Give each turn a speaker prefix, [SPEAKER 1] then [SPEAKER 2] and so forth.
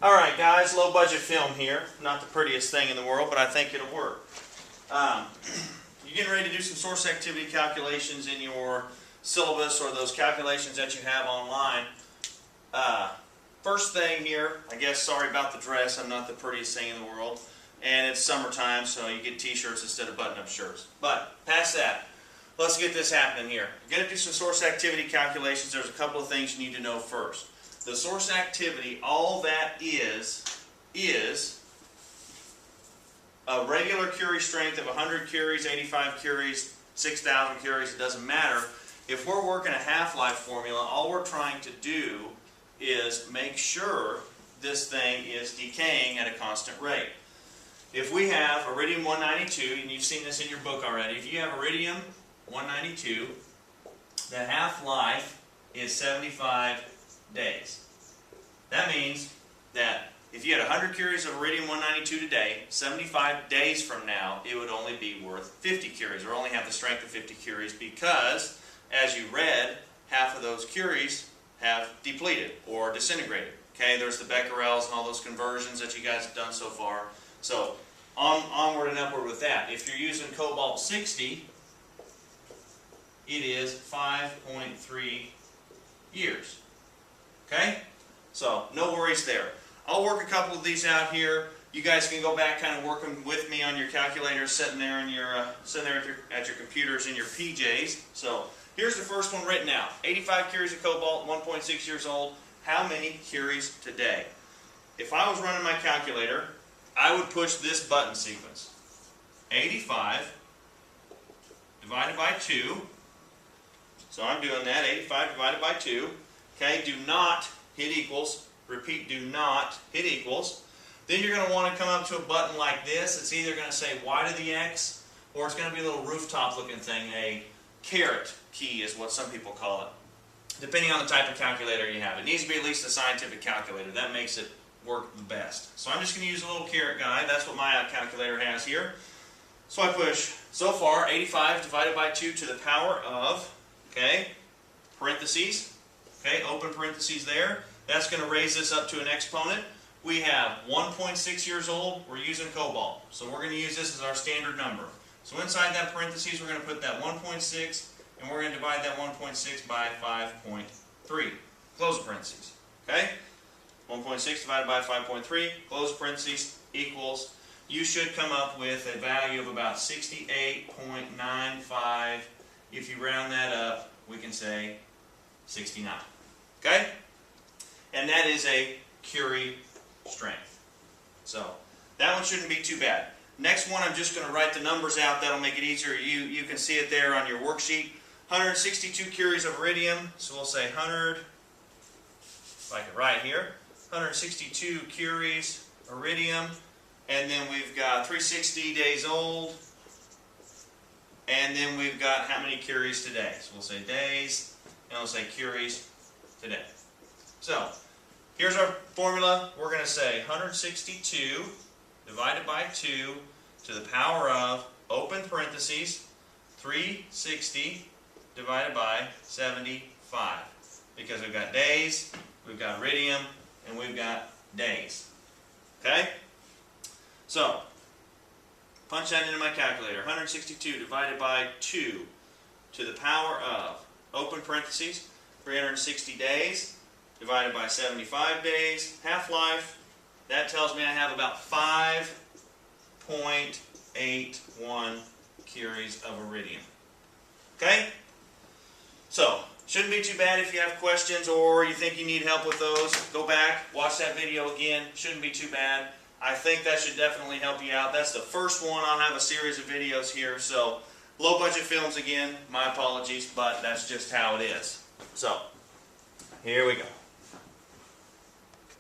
[SPEAKER 1] Alright guys, low budget film here. Not the prettiest thing in the world, but I think it'll work. You're getting ready to do some source activity calculations in your syllabus or those calculations that you have online. First thing here, I guess, sorry about the dress, I'm not the prettiest thing in the world. And it's summertime, so you get t-shirts instead of button-up shirts. But, past that, let's get this happening here. You're going to do some source activity calculations. There's a couple of things you need to know first. The source activity, all that is a regular curie strength of 100 curies, 85 curies, 6,000 curies, it doesn't matter. If we're working a half-life formula, all we're trying to do is make sure this thing is decaying at a constant rate. If we have iridium 192, and you've seen this in your book already, if you have iridium 192, the half-life is 75 days. That means that if you had 100 curies of iridium 192 today, 75 days from now, it would only be worth 50 curies, or only have the strength of 50 curies, because, as you read, half of those curies have depleted or disintegrated. Okay, there's the becquerels and all those conversions that you guys have done so far. So, onward and upward with that. If you're using cobalt 60, it is 5.3 years. Okay? So, no worries there. I'll work a couple of these out here. You guys can go back kind of working with me on your calculators, sitting there in your at your computers in your PJs. So, here's the first one written out. 85 curies of cobalt, 1.6 years old. How many curies today? If I was running my calculator, I would push this button sequence. 85 divided by 2. So I'm doing that, 85 divided by 2. Okay, do not hit equals. Repeat, do not hit equals. Then you're going to want to come up to a button like this. It's either going to say Y to the X, or it's going to be a little rooftop looking thing. A caret key is what some people call it, depending on the type of calculator you have. It needs to be at least a scientific calculator. That makes it work the best. So I'm just going to use a little caret guide. That's what my calculator has here. So I push, so far, 85 divided by 2 to the power of, okay, parentheses, okay, open parentheses there. That's going to raise this up to an exponent. We have 1.6 years old. We're using cobalt. So we're going to use this as our standard number. So inside that parentheses, we're going to put that 1.6, and we're going to divide that 1.6 by 5.3. Close the parentheses. Okay? 1.6 divided by 5.3, close parentheses, equals, you should come up with a value of about 68.95. If you round that up, we can say 69. Okay? And that is a curie strength. So, that one shouldn't be too bad. Next one, I'm just going to write the numbers out. That'll make it easier. You can see it there on your worksheet. 162 curies of iridium. So we'll say 100, if I can write here. 162 curies iridium, and then we've got 360 days old, and then we've got how many curies today. So we'll say days, and we'll say curies today. So, here's our formula. We're going to say 162 divided by 2 to the power of, open parentheses, 360 divided by 75. Because we've got days, we've got iridium, and we've got days. Okay? So, punch that into my calculator. 162 divided by 2 to the power of, open parentheses, 360 days divided by 75 days. Half-life, that tells me I have about 5.81 curies of iridium. Okay? So, shouldn't be too bad. If you have questions or you think you need help with those, go back, watch that video again. Shouldn't be too bad. I think that should definitely help you out. That's the first one. I'll have a series of videos here. So, low budget films again. My apologies, but that's just how it is. So, here we go.